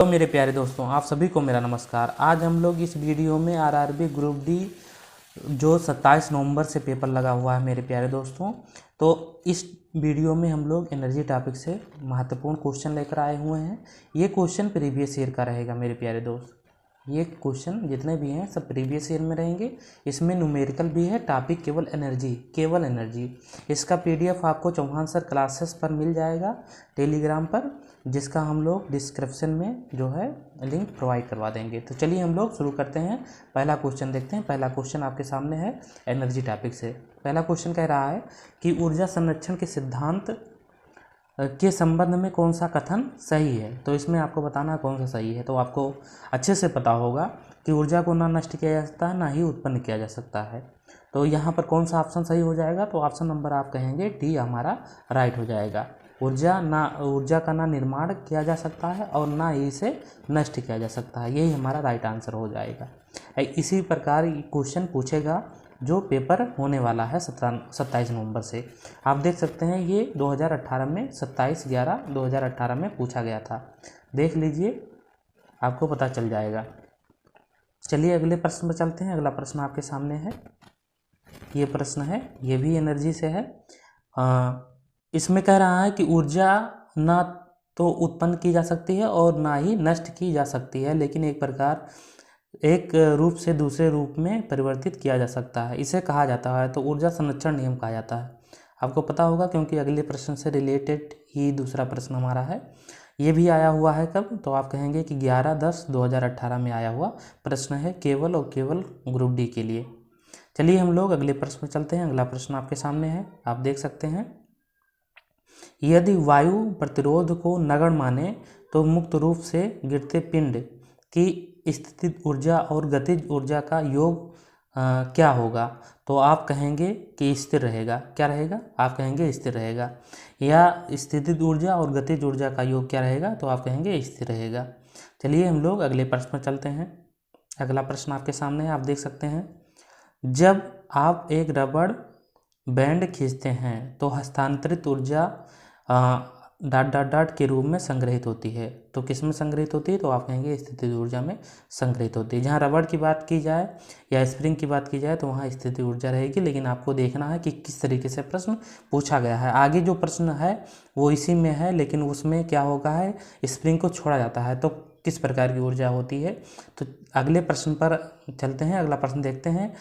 तो मेरे प्यारे दोस्तों, आप सभी को मेरा नमस्कार। आज हम लोग इस वीडियो में आरआरबी ग्रुप डी जो 27 नवंबर से पेपर लगा हुआ है मेरे प्यारे दोस्तों, तो इस वीडियो में हम लोग एनर्जी टॉपिक से महत्वपूर्ण क्वेश्चन लेकर आए हुए हैं। ये क्वेश्चन प्रीवियस ईयर का रहेगा मेरे प्यारे दोस्त। ये क्वेश्चन जितने भी हैं सब प्रीवियस ईयर में रहेंगे। इसमें न्यूमेरिकल भी है, टॉपिक केवल एनर्जी। इसका पीडीएफ आपको चौहान सर क्लासेस पर मिल जाएगा टेलीग्राम पर, जिसका हम लोग डिस्क्रिप्शन में जो है लिंक प्रोवाइड करवा देंगे। तो चलिए हम लोग शुरू करते हैं। पहला क्वेश्चन देखते हैं। पहला क्वेश्चन आपके सामने है एनर्जी टॉपिक से। पहला क्वेश्चन कह रहा है कि ऊर्जा संरक्षण के सिद्धांत के संबंध में कौन सा कथन सही है। तो इसमें आपको बताना कौन सा सही है। तो आपको अच्छे से पता होगा कि ऊर्जा को ना नष्ट किया जा सकता है, ना ही उत्पन्न किया जा सकता है। तो यहाँ पर कौन सा ऑप्शन सही हो जाएगा। तो ऑप्शन नंबर आप कहेंगे डी हमारा राइट हो जाएगा। ऊर्जा का ना निर्माण किया जा सकता है और ना ही इसे नष्ट किया जा सकता है। यही हमारा राइट आंसर हो जाएगा। इसी प्रकार क्वेश्चन पूछेगा जो पेपर होने वाला है 27 नवंबर से। आप देख सकते हैं ये 2018 में 27/11/2018 में पूछा गया था। देख लीजिए, आपको पता चल जाएगा। चलिए अगले प्रश्न पर चलते हैं। अगला प्रश्न आपके सामने है। ये प्रश्न है, ये भी एनर्जी से है। इसमें कह रहा है कि ऊर्जा ना तो उत्पन्न की जा सकती है और ना ही नष्ट की जा सकती है, लेकिन एक रूप से दूसरे रूप में परिवर्तित किया जा सकता है। इसे कहा जाता है तो ऊर्जा संरक्षण नियम कहा जाता है। आपको पता होगा क्योंकि अगले प्रश्न से रिलेटेड ही दूसरा प्रश्न हमारा है। ये भी आया हुआ है कब। तो आप कहेंगे कि 11/10/2018 में आया हुआ प्रश्न है, केवल और केवल ग्रुप डी के लिए। चलिए हम लोग अगले प्रश्न पर चलते हैं। अगला प्रश्न आपके सामने है, आप देख सकते हैं। यदि वायु प्रतिरोध को नगण्य माने तो मुक्त रूप से गिरते पिंड की स्थितिज ऊर्जा और गतिज ऊर्जा का योग क्या होगा। तो आप कहेंगे कि स्थिर रहेगा। क्या रहेगा। आप कहेंगे स्थिर रहेगा। या स्थितिज ऊर्जा और गतिज ऊर्जा का योग क्या रहेगा। तो आप कहेंगे स्थिर रहेगा। चलिए हम लोग अगले प्रश्न पर चलते हैं। अगला प्रश्न आपके सामने है, आप देख सकते हैं। जब आप एक रबड़ बैंड खींचते हैं तो हस्तांतरित ऊर्जा डॉट के रूप में संग्रहित होती है। तो किस में संग्रहित होती है। तो आप कहेंगे स्थितिज ऊर्जा में संग्रहित होती है। जहाँ रबड़ की बात की जाए या स्प्रिंग की बात की जाए तो वहाँ स्थितिज ऊर्जा रहेगी। लेकिन आपको देखना है कि किस तरीके से प्रश्न पूछा गया है। आगे जो प्रश्न है वो इसी में है, लेकिन उसमें क्या होगा है, स्प्रिंग को छोड़ा जाता है। तो किस प्रकार की ऊर्जा होती है। तो अगले प्रश्न पर चलते हैं। अगला प्रश्न देखते हैं।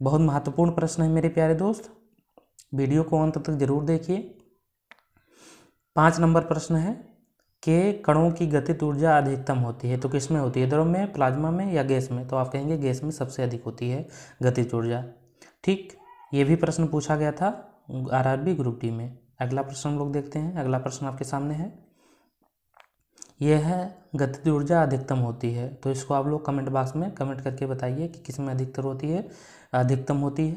बहुत महत्वपूर्ण प्रश्न है मेरे प्यारे दोस्त, वीडियो को अंत तक जरूर देखिए। 5 नंबर प्रश्न है कि कणों की गतिज ऊर्जा अधिकतम होती है तो किस में होती है। द्रव में, प्लाज्मा में या गैस में। तो आप कहेंगे गैस में सबसे अधिक होती है गतिज ऊर्जा। ठीक, ये भी प्रश्न पूछा गया था आरआरबी ग्रुप डी में। अगला प्रश्न हम लोग देखते हैं। अगला प्रश्न आपके सामने है, यह है गतिज ऊर्जा अधिकतम होती है। तो इसको आप लोग कमेंट बॉक्स में कमेंट करके बताइए कि किस में अधिकतर होती है, अधिकतम होती है,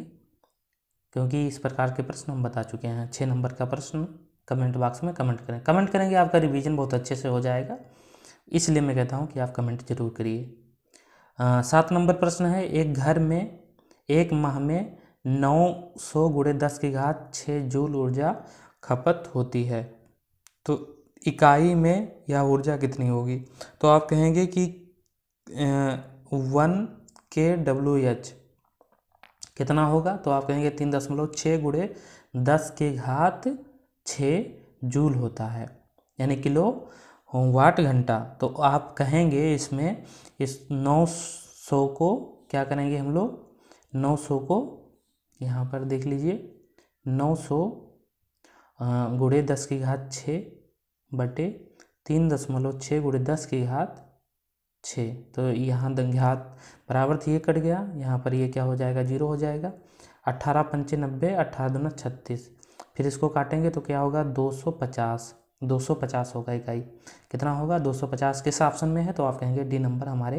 क्योंकि इस प्रकार के प्रश्न हम बता चुके हैं। 6 नंबर का प्रश्न कमेंट बॉक्स में कमेंट करें। कमेंट करेंगे आपका रिवीजन बहुत अच्छे से हो जाएगा, इसलिए मैं कहता हूं कि आप कमेंट जरूर करिए। 7 नंबर प्रश्न है, एक घर में एक माह में 900 × 10⁻6 जूल ऊर्जा खपत होती है, तो इकाई में यह ऊर्जा कितनी होगी। तो आप कहेंगे कि 1 kWh कितना होगा। तो आप कहेंगे 3.6 × 10⁻6 जूल होता है, यानी किलो वाट घंटा। तो आप कहेंगे इसमें इस 900 को क्या करेंगे हम लोग, 900 को यहाँ पर देख लीजिए, 900 × 10⁻6 बटे 3.6 × 10⁻6। तो यहाँ घात बराबर थी, ये कट गया, यहाँ पर ये क्या हो जाएगा, 0 हो जाएगा। 18 × 5 = 90, 18 × 2 = 36। फिर इसको काटेंगे तो क्या होगा, 250 होगा इकाई। कितना होगा, 250। किस ऑप्शन में है। तो आप कहेंगे डी नंबर हमारे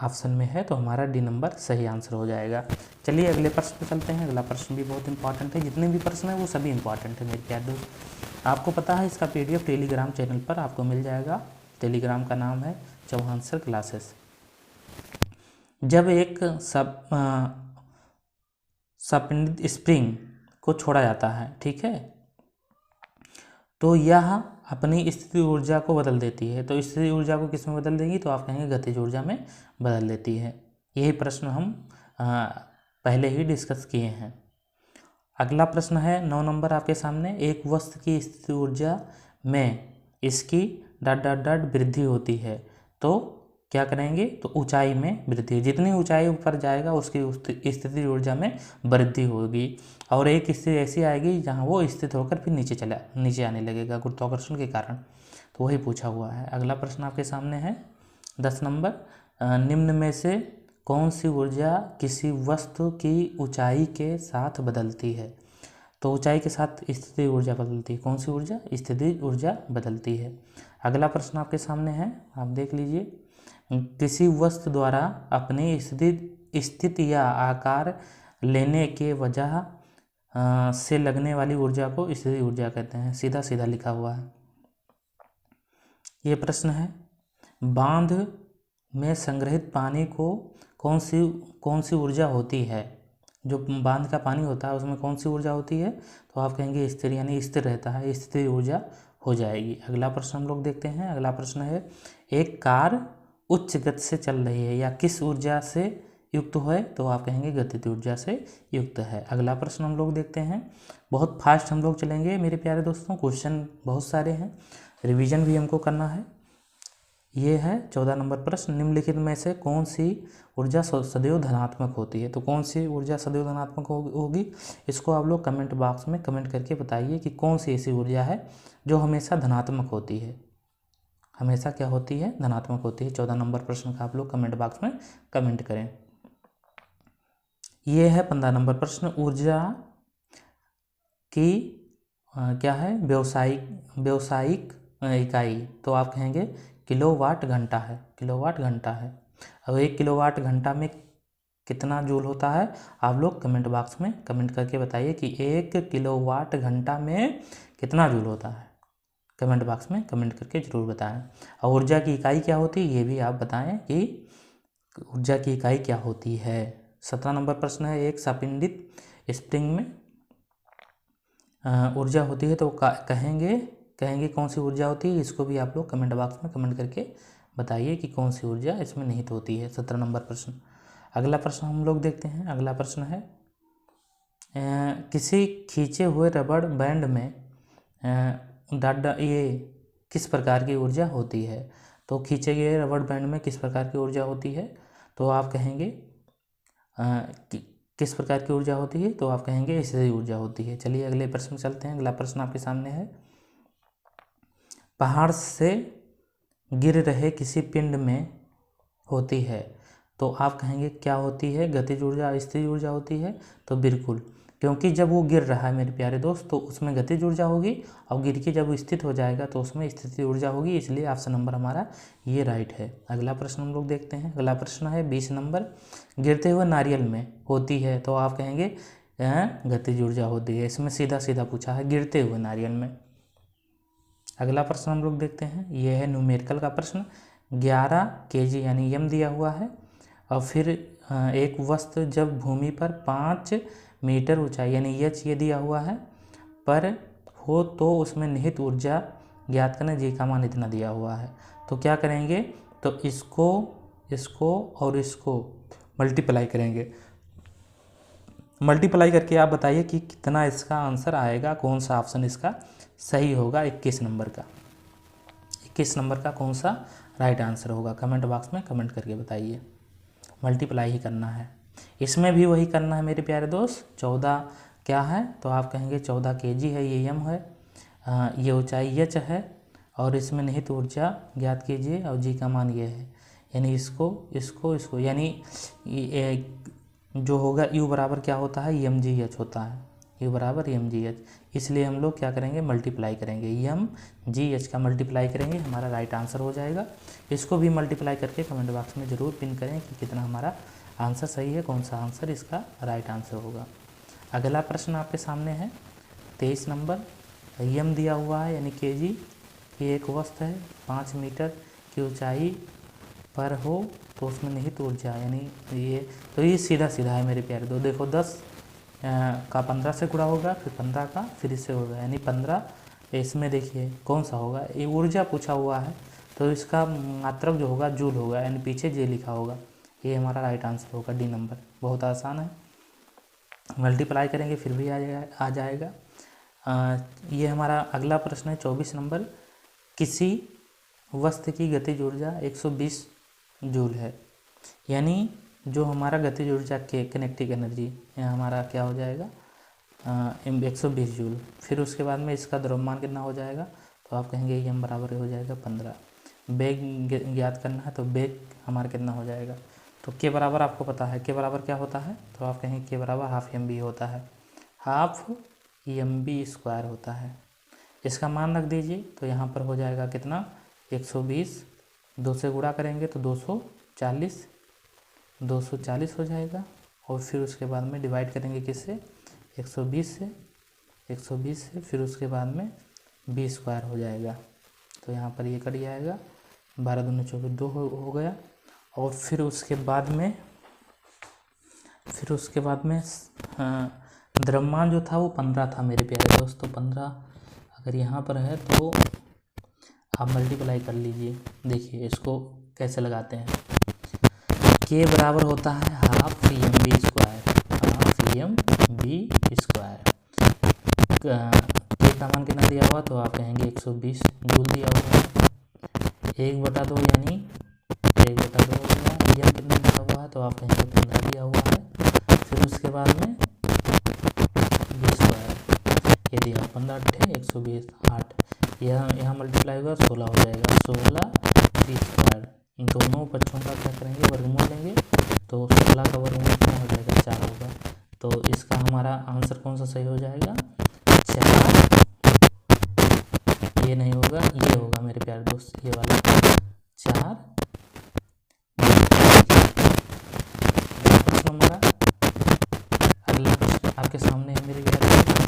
ऑप्शन में है, तो हमारा डी नंबर सही आंसर हो जाएगा। चलिए अगले प्रश्न पे चलते हैं। अगला प्रश्न भी बहुत इंपॉर्टेंट है, जितने भी प्रश्न हैं वो सभी इंपॉर्टेंट है मेरे प्यारे दोस्त। आपको पता है इसका पीडीएफ टेलीग्राम चैनल पर आपको मिल जाएगा। टेलीग्राम का नाम है चौहान सर क्लासेस। जब एक सपिंडित स्प्रिंग को छोड़ा जाता है, ठीक है, तो यह अपनी स्थिति ऊर्जा को बदल देती है। तो स्थिति ऊर्जा को किस में बदल देगी, तो आप कहेंगे गतिज ऊर्जा में बदल देती है। यही प्रश्न हम पहले ही डिस्कस किए हैं। अगला प्रश्न है 9 नंबर आपके सामने, एक वस्तु की स्थिति ऊर्जा में इसकी ... वृद्धि होती है, तो क्या करेंगे, तो ऊंचाई में वृद्धि। जितनी ऊंचाई ऊपर जाएगा उसकी स्थिति ऊर्जा में वृद्धि होगी, और एक स्थिति ऐसी आएगी जहां वो स्थित होकर फिर नीचे आने लगेगा गुरुत्वाकर्षण के कारण। तो वही पूछा हुआ है। अगला प्रश्न आपके सामने है 10 नंबर, निम्न में से कौन सी ऊर्जा किसी वस्तु की ऊंचाई के साथ बदलती है। तो ऊंचाई के साथ स्थिति ऊर्जा बदलती है। कौन सी ऊर्जा, स्थिति ऊर्जा बदलती है। अगला प्रश्न आपके सामने है, आप देख लीजिए, किसी वस्तु द्वारा अपनी स्थिति या आकार लेने के वजह से लगने वाली ऊर्जा को स्थिति ऊर्जा कहते हैं। सीधा सीधा लिखा हुआ है। ये प्रश्न है, बांध में संग्रहित पानी को कौन सी ऊर्जा होती है। जो बांध का पानी होता है उसमें कौन सी ऊर्जा होती है, तो आप कहेंगे स्थिर, यानी स्थिर रहता है, स्थिर ऊर्जा हो जाएगी। अगला प्रश्न हम लोग देखते हैं। अगला प्रश्न है, एक कार उच्च गति से चल रही है या किस ऊर्जा से युक्त है, तो आप कहेंगे गतिज ऊर्जा से युक्त है। अगला प्रश्न हम लोग देखते हैं। बहुत फास्ट हम लोग चलेंगे मेरे प्यारे दोस्तों, क्वेश्चन बहुत सारे हैं, रिवीजन भी हमको करना है। ये है 14 नंबर प्रश्न, निम्नलिखित में से कौन सी ऊर्जा सदैव धनात्मक होती है। तो कौन सी ऊर्जा सदैव धनात्मक होगी, इसको आप लोग कमेंट बॉक्स में कमेंट करके बताइए कि कौन सी ऐसी ऊर्जा है जो हमेशा धनात्मक होती है। हमेशा क्या होती है, धनात्मक होती है। 14 नंबर प्रश्न का आप लोग कमेंट बॉक्स में कमेंट करें। ये है 15 नंबर प्रश्न, ऊर्जा की क्या है, व्यावसायिक इकाई। तो आप कहेंगे किलोवाट घंटा है, किलोवाट घंटा है। अब 1 किलोवाट घंटा में कितना जूल होता है, आप लोग कमेंट बॉक्स में कमेंट करके बताइए कि 1 किलोवाट घंटा में कितना जूल होता है। कमेंट बॉक्स में कमेंट करके ज़रूर बताएं। और ऊर्जा की इकाई क्या होती है, ये भी आप बताएं कि ऊर्जा की इकाई क्या होती है। 17 नंबर प्रश्न है, एक संपीड़ित स्प्रिंग में ऊर्जा होती है, तो कहेंगे कौन सी ऊर्जा होती है। इसको भी आप लोग कमेंट बॉक्स में कमेंट करके बताइए कि कौन सी ऊर्जा इसमें निहित होती है। 17 नंबर प्रश्न। अगला प्रश्न हम लोग देखते हैं। अगला प्रश्न है, किसी खींचे हुए रबड़ बैंड में ये किस प्रकार की ऊर्जा होती है। तो खींचे गए रबड़ बैंड में किस प्रकार की ऊर्जा होती है, तो आप कहेंगे किस प्रकार की ऊर्जा होती है, तो आप कहेंगे स्थिर ऊर्जा होती है। चलिए अगले प्रश्न चलते हैं। अगला प्रश्न आपके सामने है, पहाड़ से गिर रहे किसी पिंड में होती है, तो आप कहेंगे क्या होती है, गतिज ऊर्जा, स्थिर ऊर्जा होती है। तो बिल्कुल, क्योंकि जब वो गिर रहा है मेरे प्यारे दोस्त, तो उसमें गतिज ऊर्जा होगी, और गिर के जब स्थित हो जाएगा तो उसमें स्थिति ऊर्जा होगी, इसलिए ऑप्शन नंबर हमारा ये राइट है। अगला प्रश्न हम लोग देखते हैं। अगला प्रश्न है 20 नंबर, गिरते हुए नारियल में होती है, तो आप कहेंगे गतिज ऊर्जा होती है। इसमें सीधा सीधा पूछा है, गिरते हुए नारियल में। अगला प्रश्न हम लोग देखते हैं। ये है न्यूमेरिकल का प्रश्न, 11 kg यानी यम दिया हुआ है, और फिर एक वस्तु जब भूमि पर 5 मीटर ऊंचाई यानी एच ये दिया हुआ है पर हो, तो उसमें निहित ऊर्जा ज्ञात करना, जी का मान इतना दिया हुआ है। तो क्या करेंगे, तो इसको और इसको मल्टीप्लाई करेंगे। मल्टीप्लाई करके आप बताइए कि कितना इसका आंसर आएगा, कौन सा ऑप्शन इसका सही होगा। 21 नंबर का, 21 नंबर का कौन सा राइट आंसर होगा, कमेंट बॉक्स में कमेंट करके बताइए। मल्टीप्लाई ही करना है, इसमें भी वही करना है मेरे प्यारे दोस्त। 14 क्या है, तो आप कहेंगे 14 kg है, ये यम है, ये ऊंचाई एच है, और इसमें निहित ऊर्जा ज्ञात कीजिए, और जी का मान ये है। यानी इसको यानी जो होगा यू बराबर क्या होता है, एम जी एच होता है, यू बराबर एम जी एच। इसलिए हम लोग क्या करेंगे, मल्टीप्लाई करेंगे, एम जी एच का मल्टीप्लाई करेंगे, हमारा राइट आंसर हो जाएगा। इसको भी मल्टीप्लाई करके कमेंट बॉक्स में ज़रूर पिन करें कि कितना हमारा आंसर सही है, कौन सा आंसर इसका राइट आंसर होगा। अगला प्रश्न आपके सामने है 23 नंबर, यम दिया हुआ है यानी kg की एक वस्तु है 5 मीटर की ऊंचाई पर हो, तो उसमें निहित ऊर्जा यानी ये, तो ये सीधा सीधा है मेरे प्यारे दो। देखो 10 का 15 से गुणा होगा, फिर 15 का फिर इससे होगा, यानी 15 इसमें देखिए कौन सा होगा, ये ऊर्जा पूछा हुआ है तो इसका मात्रक जो होगा जूल होगा, यानी पीछे जे लिखा होगा। ये हमारा राइट आंसर होगा डी नंबर। बहुत आसान है, मल्टीप्लाई करेंगे फिर भी आ जाएगा। ये हमारा अगला प्रश्न है 24 नंबर। किसी वस्तु की गतिज ऊर्जा 120 जूल है, यानी जो हमारा गतिज ऊर्जा के किनेटिक एनर्जी यहाँ हमारा क्या हो जाएगा 120 जूल। फिर उसके बाद में इसका द्रव्यमान कितना हो जाएगा, तो आप कहेंगे एम बराबर हो जाएगा 15। बेग ज्ञात करना है तो बेग हमारा कितना हो जाएगा, तो के बराबर आपको पता है के बराबर क्या होता है, तो आप कहेंगे के बराबर हाफ एम बी होता है, हाफ एम बी स्क्वायर होता है। इसका मान रख दीजिए तो यहाँ पर हो जाएगा कितना 120, 2 से गुणा करेंगे तो 240 हो जाएगा, और फिर उसके बाद में डिवाइड करेंगे किससे 120 से, फिर उसके बाद में बी स्क्वायर हो जाएगा। तो यहाँ पर ये कट जाएगा, 12 दूनी 24, 2 हो गया। और फिर उसके बाद में द्रव्यमान जो था वो 15 था मेरे प्यारे दोस्तों। 15 अगर यहाँ पर है तो आप मल्टीप्लाई कर लीजिए। देखिए इसको कैसे लगाते हैं, के बराबर होता है half m b square, half m b square. के का मान कितना दिया हुआ, तो आप कहेंगे 120 जूल दिया हुआ है, 1/2 यानी 1/2 हो गया। एम कितना दिया हुआ है, तो आप कहेंगे 15 दिया हुआ है। फिर उसके बाद में बी स्क्वायर, ये दिया 15 × 120 8, यहाँ मल्टीप्लाई होगा 16 हो जाएगा, 16 बी स्क्वायर। इन दोनों बच्चों का क्या करेंगे वर्गमूल लेंगे, तो 16 का वर्गमूल कितना हो जाएगा 4 होगा। तो इसका हमारा आंसर कौन सा सही हो जाएगा 4, ये नहीं होगा, ये होगा मेरे प्यारे दोस्त, ये वाला 4। हमारा अगला प्रश्न आपके सामने है मेरे प्यारे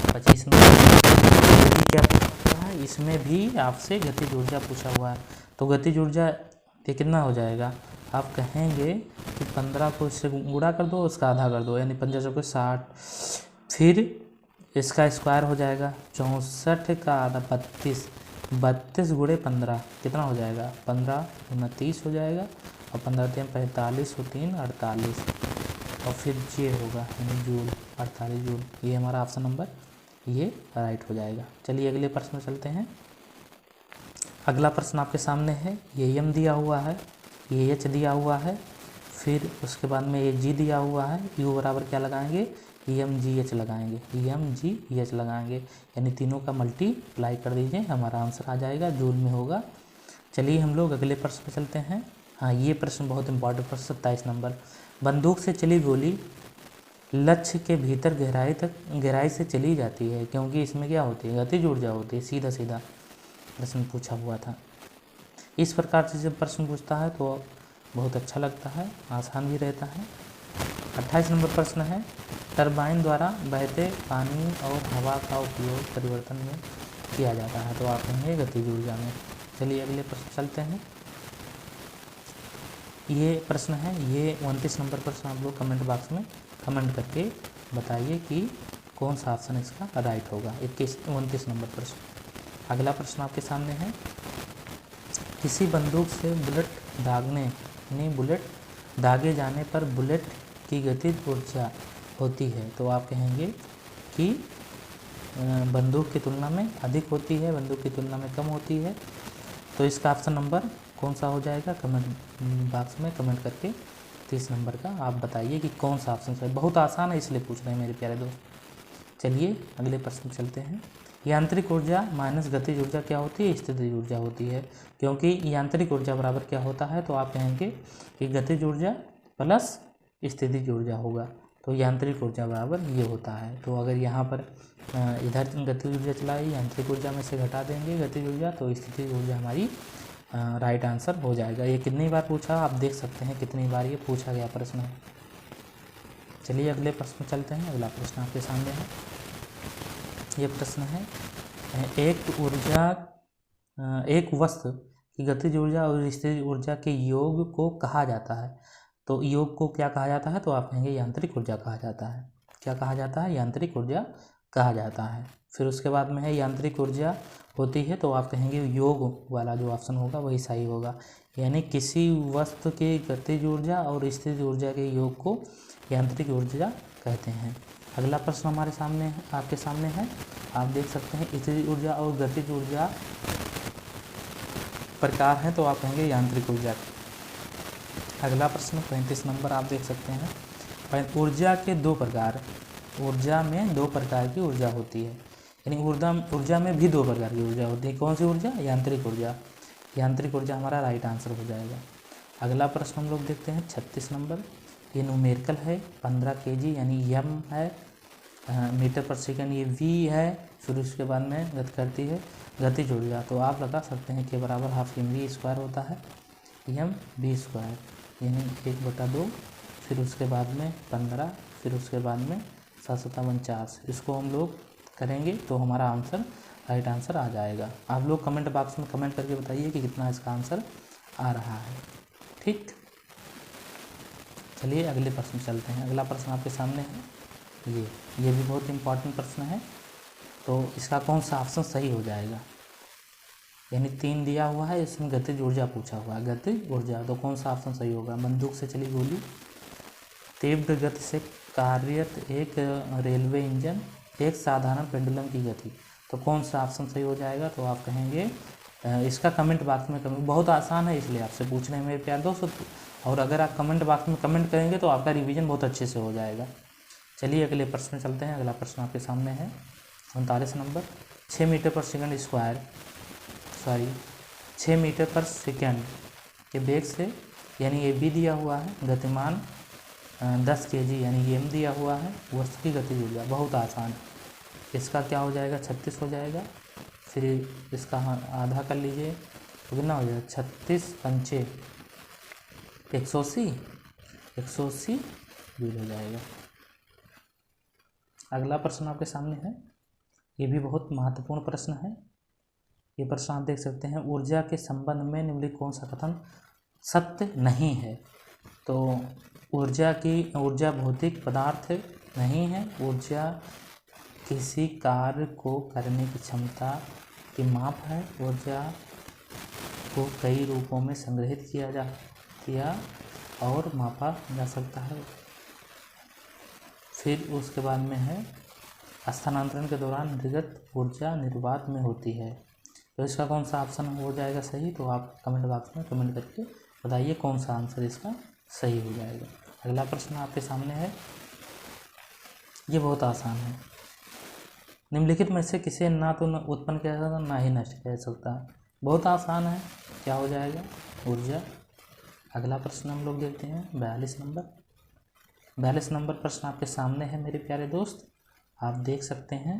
25 नंबर। क्या पूछा है, इसमें भी आपसे गतिज ऊर्जा पूछा हुआ है। तो गतिज ऊर्जा ये कितना हो जाएगा, आप कहेंगे कि 15 को इससे गुणा कर दो, उसका आधा कर दो, यानी 50 को 60, फिर इसका स्क्वायर हो जाएगा 64 का आधा 32, 32 × 15 कितना हो जाएगा 15 × 30 हो जाएगा, और 15 × 45 और 3 48, और फिर ये होगा यानी जूल 48 जूल। ये हमारा ऑप्शन नंबर ये राइट हो जाएगा। चलिए अगले प्रश्न में चलते हैं। अगला प्रश्न आपके सामने है, ये एम दिया हुआ है, ये एच दिया हुआ है, फिर उसके बाद में ये जी दिया हुआ है, यू बराबर क्या लगाएंगे एम जी एच लगाएंगे, एम जी एच लगाएंगे, यानी तीनों का मल्टीप्लाई कर दीजिए, हमारा आंसर आ जाएगा, जूल में होगा। चलिए हम लोग अगले प्रश्न पर चलते हैं। हाँ, ये प्रश्न बहुत इंपॉर्टेंट प्रश्न 27 नंबर। बंदूक से चली गोली लक्ष्य के भीतर गहराई से चली जाती है, क्योंकि इसमें क्या होती है गतिज ऊर्जा होती है। सीधा सीधा प्रश्न पूछा हुआ था। इस प्रकार से जब प्रश्न पूछता है तो बहुत अच्छा लगता है, आसान भी रहता है। 28 नंबर प्रश्न है, टरबाइन द्वारा बहते पानी और हवा का उपयोग परिवर्तन में किया जाता है, तो आप कहेंगे गतिज ऊर्जा में। चलिए अगले प्रश्न चलते हैं। ये प्रश्न है, ये 29 नंबर प्रश्न आप लोग कमेंट बॉक्स में कमेंट करके बताइए कि कौन सा ऑप्शन इसका राइट होगा। 29 नंबर प्रश्न। अगला प्रश्न आपके सामने है, किसी बंदूक से बुलेट दागे जाने पर बुलेट की गतिज ऊर्जा होती है, तो आप कहेंगे कि बंदूक की तुलना में अधिक होती है, बंदूक की तुलना में कम होती है। तो इसका ऑप्शन नंबर कौन सा हो जाएगा, कमेंट बॉक्स में कमेंट करके 30 नंबर का आप बताइए कि कौन सा ऑप्शन सही। बहुत आसान है इसलिए पूछ रहे हैं मेरे प्यारे दोस्त। चलिए अगले प्रश्न चलते हैं। यांत्रिक ऊर्जा माइनस गतिज ऊर्जा क्या होती है, स्थितिज ऊर्जा होती है, क्योंकि यांत्रिक ऊर्जा बराबर क्या होता है, तो आप कहेंगे कि गतिज ऊर्जा प्लस स्थितिज ऊर्जा होगा, तो यांत्रिक ऊर्जा बराबर ये होता है। तो अगर यहाँ पर इधर गतिज ऊर्जा चलाई, यांत्रिक ऊर्जा में से घटा देंगे गतिज ऊर्जा, तो स्थितिज ऊर्जा हमारी राइट आंसर हो जाएगा। ये कितनी बार पूछा आप देख सकते हैं, कितनी बार ये पूछा गया प्रश्न है। चलिए अगले प्रश्न चलते हैं। अगला प्रश्न आपके सामने है, ये प्रश्न है, एक वस्तु की गतिज ऊर्जा और स्थितिज ऊर्जा के योग को कहा जाता है, तो योग को क्या कहा जाता है, तो आप कहेंगे यांत्रिक ऊर्जा कहा जाता है। क्या कहा जाता है, यांत्रिक ऊर्जा कहा जाता है। फिर उसके बाद में है, यांत्रिक ऊर्जा होती है तो आप कहेंगे योग वाला जो ऑप्शन होगा वही सही होगा, यानी किसी वस्तु की गतिज ऊर्जा और स्थितिज ऊर्जा के योग को यांत्रिक ऊर्जा कहते हैं। अगला प्रश्न हमारे सामने है, आपके सामने है, आप देख सकते हैं स्थितिज ऊर्जा और गतिज ऊर्जा प्रकार हैं तो आप कहेंगे यांत्रिक ऊर्जा। अगला प्रश्न 35 नंबर आप देख सकते हैं, ऊर्जा के दो प्रकार, ऊर्जा में दो प्रकार की ऊर्जा होती है, यानी ऊर्जा में भी दो प्रकार की ऊर्जा होती है। कौन सी ऊर्जा? यांत्रिक ऊर्जा। यांत्रिक ऊर्जा हमारा राइट आंसर हो जाएगा। अगला प्रश्न हम लोग देखते हैं 36 नंबर, ये न्यूमेरिकल है, 15 kg यानी यम है, मीटर पर सेकंड ये वी है, फिर उसके बाद में गति करती है गतिज ऊर्जा, तो आप लगा सकते हैं के बराबर हाफ एम वी स्क्वायर होता है, एम बी स्क्वायर यानी 1/2, फिर उसके बाद में 15, फिर उसके बाद में 7×49, इसको हम लोग करेंगे तो हमारा आंसर राइट आंसर आ जाएगा। आप लोग कमेंट बॉक्स में कमेंट करके बताइए कि कितना इसका आंसर आ रहा है। ठीक, चलिए अगले प्रश्न चलते हैं। अगला प्रश्न आपके सामने है, ये भी बहुत इंपॉर्टेंट प्रश्न है, तो इसका कौन सा ऑप्शन सही हो जाएगा, यानी 3 दिया हुआ है, इसमें गतिज ऊर्जा पूछा हुआ है, गतिज ऊर्जा, तो कौन सा ऑप्शन सही होगा। बंदूक से चली गोली, तीव्र गति से कार्यरत एक रेलवे इंजन, एक साधारण पेंडुलम की गति, तो कौन सा ऑप्शन सही हो जाएगा। तो आप कहेंगे इसका कमेंट बॉक्स में कमेंट, बहुत आसान है इसलिए आपसे पूछ रहे हैं मेरे प्यारे दोस्त, और अगर आप कमेंट बॉक्स में कमेंट करेंगे तो आपका रिवीजन बहुत अच्छे से हो जाएगा। चलिए अगले प्रश्न चलते हैं। अगला प्रश्न आपके सामने है 39 नंबर, 6 मीटर पर सेकंड स्क्वायर, 6 मीटर पर सेकंड के वेग से, यानी ये भी दिया हुआ है, गतिमान 10 kg यानी एम दिया हुआ है, वस्तु की गतिज ऊर्जा, बहुत आसान है। इसका क्या हो जाएगा, 36 हो जाएगा, फिर इसका आधा कर लीजिए तो कितना हो जाएगा, 36 पंचे 180, 180 दूर हो जाएगा। अगला प्रश्न आपके सामने है, ये भी बहुत महत्वपूर्ण प्रश्न है। ये प्रश्न आप देख सकते हैं, ऊर्जा के संबंध में निम्नलिखित कौन सा कथन सत्य नहीं है। तो ऊर्जा भौतिक पदार्थ नहीं है, ऊर्जा किसी कार्य को करने की क्षमता की माप है, ऊर्जा को कई रूपों में संग्रहित किया और मापा जा सकता है। फिर उसके बाद में है, स्थानांतरण के दौरान निर्गत ऊर्जा निर्वात में होती है, तो इसका कौन सा ऑप्शन हो जाएगा सही, तो आप कमेंट बॉक्स में कमेंट करके बताइए कौन सा आंसर इसका सही हो जाएगा। अगला प्रश्न आपके सामने है, ये बहुत आसान है, निम्नलिखित में से किसे ना तो उत्पन्न किया जा सकता ना ही नष्ट किया जा सकता, बहुत आसान है, क्या हो जाएगा, ऊर्जा। अगला प्रश्न हम लोग देखते हैं 42 नंबर। 42 नंबर प्रश्न आपके सामने है मेरे प्यारे दोस्त, आप देख सकते हैं,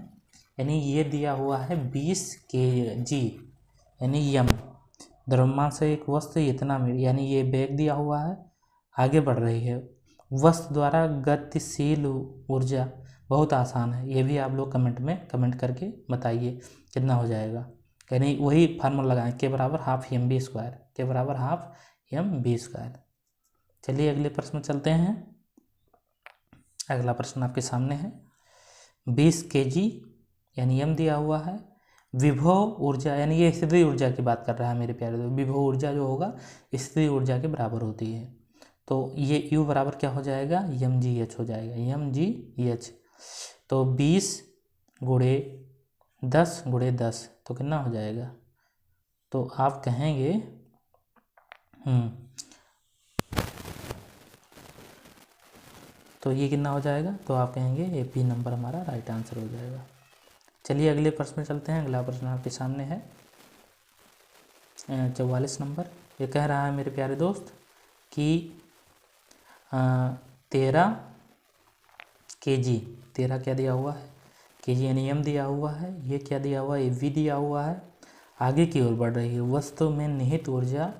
यानी ये दिया हुआ है 20 kg यानी यम, द्रव्यमान से एक वस्तु इतना यानी ये वेग दिया हुआ है, आगे बढ़ रही है, वस्तु द्वारा गतिशील ऊर्जा, बहुत आसान है, ये भी आप लोग कमेंट में कमेंट करके बताइए कितना हो जाएगा, यानी वही फार्मूला लगाएं, के बराबर हाफ एम बी स्क्वायर, के बराबर हाफ एम बी स्क्वायर। चलिए अगले प्रश्न चलते हैं। अगला प्रश्न आपके सामने है, 20 kg यानी एम दिया हुआ है, विभव ऊर्जा, यानी ये स्थितिज ऊर्जा की बात कर रहा है मेरे प्यारे दोस्त, विभव ऊर्जा जो होगा स्थितिज ऊर्जा के बराबर होती है, तो ये U बराबर क्या हो जाएगा, एम जी एच हो जाएगा, एम जी एच, तो 20 × 10 × 10 तो कितना हो जाएगा, तो आप कहेंगे तो ये कितना हो जाएगा, तो आप कहेंगे ये पी नंबर हमारा राइट आंसर हो जाएगा। चलिए अगले प्रश्न में चलते हैं। अगला प्रश्न आपके सामने है 44 नंबर, ये कह रहा है मेरे प्यारे दोस्त कि 13 kg, 13 क्या दिया हुआ है, kg यानी एम दिया हुआ है, ये क्या दिया हुआ है, वी दिया हुआ है, आगे की ओर बढ़ रही है, वस्तु में निहित ऊर्जा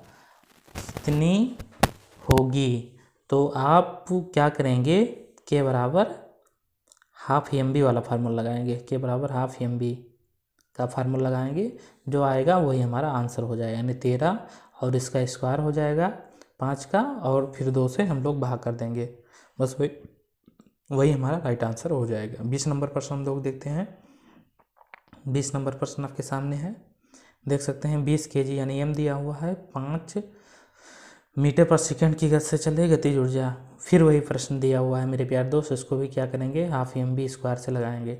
कितनी होगी, तो आप क्या करेंगे, के बराबर हाफ एम बी वाला फार्मूला लगाएंगे, के बराबर हाफ एम बी का फार्मूला लगाएंगे, जो आएगा वही हमारा आंसर हो जाएगा, यानी 13 और इसका स्क्वायर हो जाएगा 5 का, और फिर 2 से हम लोग भाग कर देंगे, बस वही हमारा राइट आंसर हो जाएगा। 20 नंबर प्रश्न हम लोग देखते हैं। 20 नंबर प्रश्न आपके सामने है, देख सकते हैं 20 kg यानी m दिया हुआ है, 5 मीटर पर सेकंड की गति से चले गतिज ऊर्जा। फिर वही प्रश्न दिया हुआ है मेरे प्यारे दोस्त, इसको भी क्या करेंगे, हाफ एम बी स्क्वायर से लगाएंगे,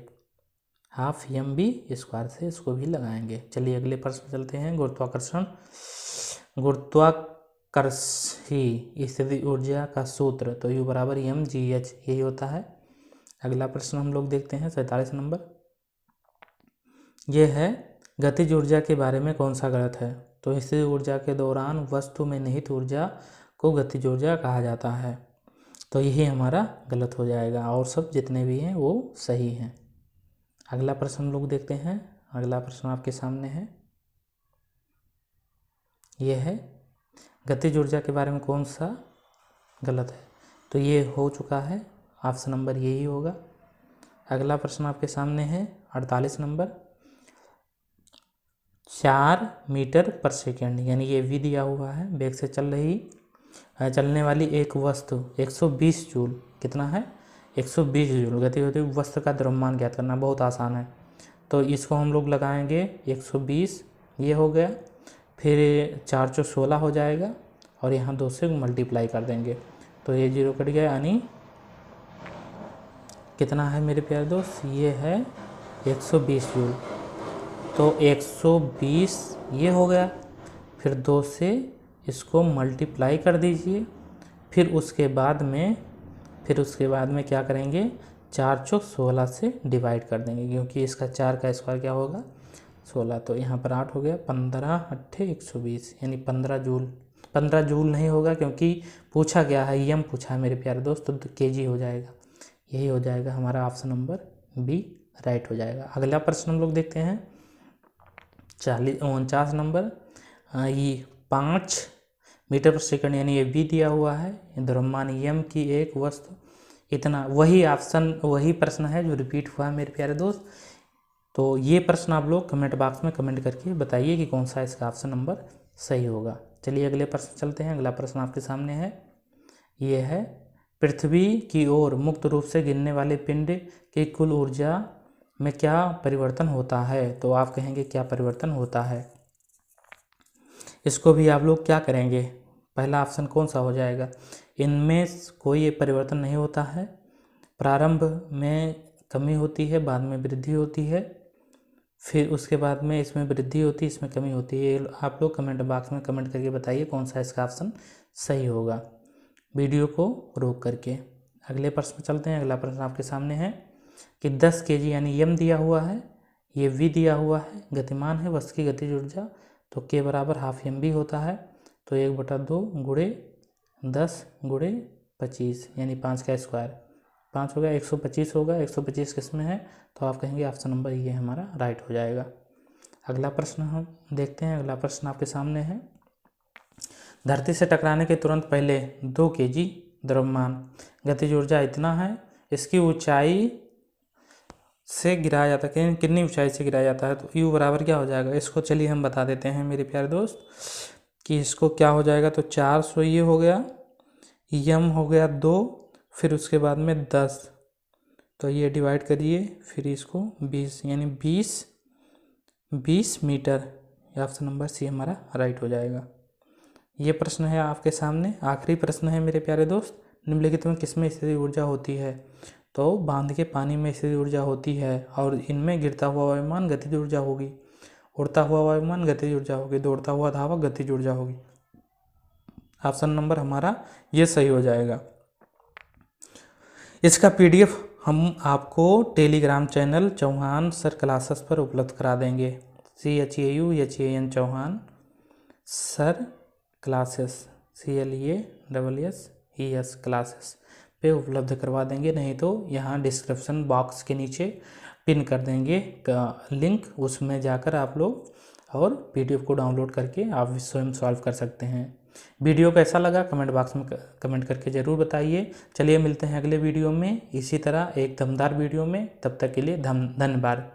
हाफ एम बी स्क्वायर से इसको भी लगाएंगे। चलिए अगले प्रश्न चलते हैं। गुरुत्वाकर्षी स्थिति ऊर्जा का सूत्र, तो U बराबर एम जी एच यही होता है। अगला प्रश्न हम लोग देखते हैं 47 नंबर। यह है गतिज ऊर्जा के बारे में कौन सा गलत है, तो स्थिर ऊर्जा के दौरान वस्तु में निहित ऊर्जा को गतिज ऊर्जा कहा जाता है, तो यही हमारा गलत हो जाएगा और सब जितने भी हैं वो सही हैं। अगला प्रश्न हम लोग देखते हैं। अगला प्रश्न आपके सामने है, यह है गतिज ऊर्जा के बारे में कौन सा गलत है, तो ये हो चुका है, ऑप्शन नंबर यही होगा। अगला प्रश्न आपके सामने है 48 नंबर। 4 मीटर पर सेकेंड यानी ये भी दिया हुआ है, वेग से चलने वाली एक वस्तु 120 जूल, कितना है 120 जूल गति होती है, वस्तु का द्रव्यमान ज्ञात करना बहुत आसान है। तो इसको हम लोग लगाएंगे 120, ये हो गया, फिर 4 × 16 हो जाएगा और यहाँ 2 से मल्टीप्लाई कर देंगे, तो ये 0 कट गया, यानी कितना है मेरे प्यारे दोस्त, ये है 120 जूल। तो 120 ये हो गया, फिर 2 से इसको मल्टीप्लाई कर दीजिए, फिर उसके बाद में क्या करेंगे, 4 × 16 से डिवाइड कर देंगे, क्योंकि इसका 4 का स्क्वायर क्या होगा 16, तो यहाँ पर 8 हो गया, 15 × 8 = 120 यानी 15 जूल। 15 जूल नहीं होगा क्योंकि पूछा गया है, एम पूछा है मेरे प्यारे दोस्त, तो केजी हो जाएगा, यही हो जाएगा हमारा ऑप्शन नंबर बी राइट हो जाएगा। अगला प्रश्न हम लोग देखते हैं 49 नंबर। ये 5 मीटर पर सेकंड यानी ये भी दिया हुआ है, द्रव्यमान एम की एक वस्तु इतना, वही प्रश्न है जो रिपीट हुआ है मेरे प्यारे दोस्त। तो ये प्रश्न आप लोग कमेंट बॉक्स में कमेंट करके बताइए कि कौन सा इसका ऑप्शन नंबर सही होगा। चलिए अगले प्रश्न चलते हैं। अगला प्रश्न आपके सामने है, ये है पृथ्वी की ओर मुक्त रूप से गिरने वाले पिंड की कुल ऊर्जा में क्या परिवर्तन होता है, तो आप कहेंगे क्या परिवर्तन होता है, इसको भी आप लोग क्या करेंगे, पहला ऑप्शन कौन सा हो जाएगा, इनमें कोई परिवर्तन नहीं होता है, प्रारंभ में कमी होती है, बाद में वृद्धि होती है, फिर उसके बाद में इसमें वृद्धि होती है, इसमें कमी होती है। आप लोग कमेंट बॉक्स में कमेंट करके बताइए कौन सा इसका ऑप्शन सही होगा, वीडियो को रोक करके। अगले प्रश्न चलते हैं। अगला प्रश्न आपके सामने है कि 10 kg यानी एम दिया हुआ है, ये वी दिया हुआ है, गतिमान है, वस्तु की गतिज ऊर्जा तो के बराबर हाफ एम बी होता है, तो 1/2 × 10 × 25 यानी 5 का स्क्वायर, 5 हो गया, 125 होगा, 125 किस में है, तो आप कहेंगे ऑप्शन नंबर ये हमारा राइट हो जाएगा। अगला प्रश्न हम देखते हैं। अगला प्रश्न आपके सामने है, धरती से टकराने के तुरंत पहले 2 kg द्रव्यमान गतिज ऊर्जा इतना है, इसकी ऊंचाई से गिराया जाता है, कितनी ऊंचाई से गिराया जाता है, तो यू बराबर क्या हो जाएगा, इसको चलिए हम बता देते हैं मेरे प्यारे दोस्त कि इसको क्या हो जाएगा, तो 400 ये हो गया, यम हो गया 2, फिर उसके बाद में 10, तो ये डिवाइड करिए, फिर इसको 20 यानी 20 मीटर, ऑप्शन नंबर सी हमारा राइट हो जाएगा। ये प्रश्न है आपके सामने, आखिरी प्रश्न है मेरे प्यारे दोस्त, निम्नलिखित में किसमें स्थिर ऊर्जा होती है, तो बांध के पानी में स्थिर ऊर्जा होती है, और इनमें गिरता हुआ वायुमान गतिज ऊर्जा होगी, उड़ता हुआ वायुमान गतिज ऊर्जा होगी, दौड़ता हुआ धावक गतिज ऊर्जा होगी। ऑप्शन नंबर हमारा ये सही हो जाएगा। इसका PDF हम आपको Telegram channel Chauhan sir classes पर उपलब्ध करा देंगे, CHAUHAN Chauhan sir classes CLASSES classes पे उपलब्ध करवा देंगे, नहीं तो यहाँ डिस्क्रिप्शन बॉक्स के नीचे पिन कर देंगे लिंक, उसमें जाकर आप लोग और PDF को डाउनलोड करके आप स्वयं सॉल्व कर सकते हैं। वीडियो कैसा लगा कमेंट बॉक्स में कमेंट करके ज़रूर बताइए। चलिए मिलते हैं अगले वीडियो में इसी तरह एक दमदार वीडियो में, तब तक के लिए धन्यवाद।